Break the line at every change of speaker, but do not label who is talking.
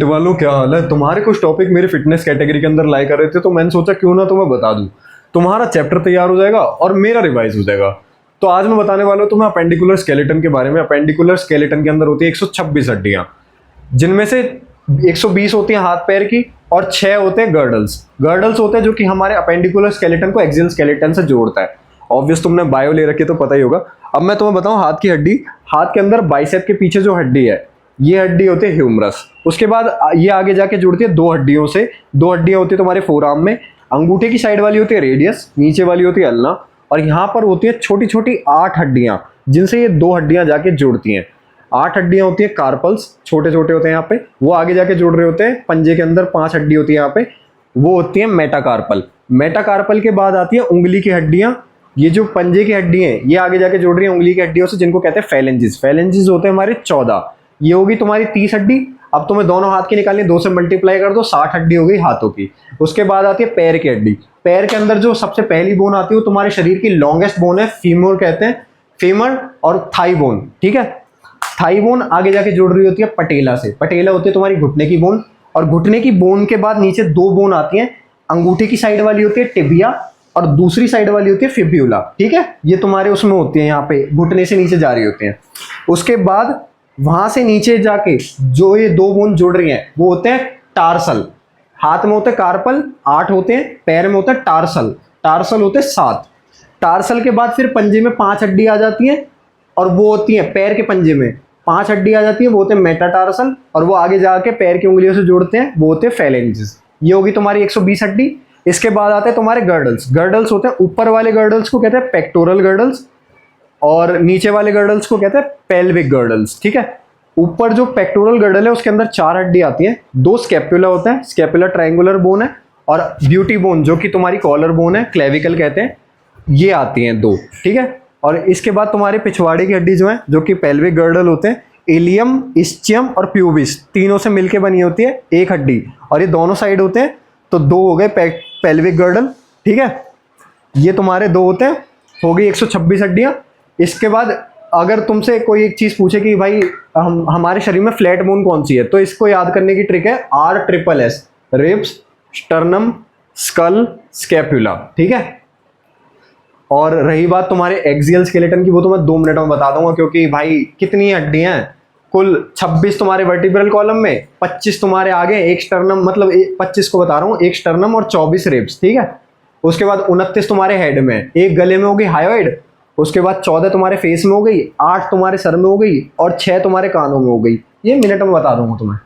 Kit वालों क्या हाल है? तुम्हारे कुछ टॉपिक मेरे फिटनेस कैटेगरी के अंदर लाई कर रहे थे, तो मैंने सोचा क्यों ना तुम्हें बता दूं। तुम्हारा चैप्टर तैयार हो जाएगा और मेरा रिवाइज हो जाएगा। तो आज मैं बताने वाला हूं तुम्हें अपेंडिकुलर स्केलेटन के बारे में। अपेंडिकुलर स्केलेटन के अंदर होती है 126 हड्डियां, जिनमें से 120 होती हैं हाथ पैर की और 6 होते हैं गर्डल्स। गर्डल्स होते हैं जो कि हमारे अपेंडिकुलर स्केलेटन को एक्सियल स्केलेटन से जोड़ता है। ऑब्वियस तुमने बायो ले रखी है तो पता ही होगा। अब मैं तुम्हें बताऊं हाथ की हड्डी। हाथ के अंदर बाइसेप के पीछे जो हड्डी है, ये हड्डी होती है ह्यूमरस। उसके बाद ये आगे जाके जुड़ती है 2 हड्डियों से। 2 हड्डियां होती है तुम्हारे फोरआर्म में। अंगूठे की साइड वाली होती है रेडियस, नीचे वाली होती है अल्ना, और यहाँ पर होती है छोटी छोटी 8 हड्डियां, जिनसे ये 2 हड्डियां जाके जुड़ती हैं। 8 हड्डियां होती है कार्पल्स, छोटे छोटे होते हैं यहाँ पे, वो आगे जाके जुड़ रहे होते हैं। पंजे के अंदर 5 हड्डी होती है यहाँ पे, वो होती है मेटाकार्पल। मेटाकार्पल के बाद आती है उंगली की हड्डियां। ये जो पंजे की हड्डी हैं, ये आगे जाके जुड़ रही है उंगली की हड्डियों से, जिनको कहते हैं फैलेंजिस। फैलेंजिस होते हैं हमारे 14। ये होगी तुम्हारी 30 हड्डी। अब तुम्हें दोनों हाथ की निकालनी, 2 से मल्टीप्लाई कर दो, 60 हड्डी हो गई हाथों की। उसके बाद आती है पैर की हड्डी। पैर के अंदर जो सबसे पहली बोन आती है वो तुम्हारे शरीर की लॉन्गेस्ट बोन है, फीमोर कहते हैं, फीमर और थाई बोन। ठीक है, थाई बोन आगे जाके जुड़ रही होती है पटेला से। पटेला होती है तुम्हारी घुटने की बोन, और घुटने की बोन के बाद नीचे 2 बोन आती हैं। अंगूठे की साइड वाली होती है टिबिया और दूसरी साइड वाली होती है फिब्यूला। ठीक है, ये तुम्हारे उसमें होती है, यहाँ पे घुटने से नीचे जा रही होती हैं। उसके बाद वहां से नीचे जाके जो ये 2 बोन जुड़ रही हैं वो होते हैं टार्सल। हाथ में होते हैं कार्पल 8 होते हैं, पैर में होता है टार्सल। टार्सल होते हैं 7। टार्सल के बाद फिर पंजे में 5 हड्डी आ जाती हैं, और वो होती है पैर के पंजे में 5 हड्डी आ जाती है, वो होते हैं मेटाटार्सल, और वो आगे जाके पैर की उंगलियों से जुड़ते हैं, वो होते हैं फैलेंजिस। ये होगी तुम्हारी 120 हड्डी। इसके बाद आते हैं तुम्हारे गर्डल्स। गर्डल्स होते हैं ऊपर वाले गर्डल्स को कहते हैं पेक्टोरल गर्डल्स, और नीचे वाले गर्डल्स को कहते हैं पेल्विक गर्डल्स। ठीक है, ऊपर जो पेक्टोरल गर्डल है उसके अंदर 4 हड्डी आती हैं। 2 स्कैपुला होते हैं, स्कैपुला ट्रायंगुलर बोन है, और ब्यूटी बोन जो कि तुम्हारी कॉलर बोन है, क्लेविकल कहते हैं, ये आती हैं 2। ठीक है, और इसके बाद तुम्हारे पिछवाड़े की हड्डी जो है, जो कि पेल्विक गर्डल होते हैं, इलियम, इस्चियम और प्यूबिस, तीनों से मिलकर बनी होती है एक हड्डी, और ये दोनों साइड होते हैं, तो 2 हो गए पेल्विक गर्डल। ठीक है, ये तुम्हारे 2 होते हैं, हो गई 126 हड्डियां। इसके बाद अगर तुमसे कोई एक चीज पूछे कि भाई हमारे शरीर में फ्लैट बोन कौन सी है, तो इसको याद करने की ट्रिक है RSS, ribs, sternum, skull, scapula. ठीक है, और रही बात तुम्हारे एक्सियल स्केलेटन की, वो तो मैं 2 मिनट में बता दूंगा, क्योंकि भाई कितनी हड्डियां हैं, कुल 26 तुम्हारे वर्टिब्रल कॉलम में, 25 तुम्हारे आगे, एक स्टर्नम, मतलब 25 को बता रहा हूँ, एक स्टर्नम और 24 रिब्स। ठीक है, उसके बाद 29 तुम्हारे हेड में, एक गले में होगी हायोइड, उसके बाद 14 तुम्हारे फेस में हो गई, 8 तुम्हारे सर में हो गई, और 6 तुम्हारे कानों में हो गई। ये मिनट में बता दूंगा तुम्हें।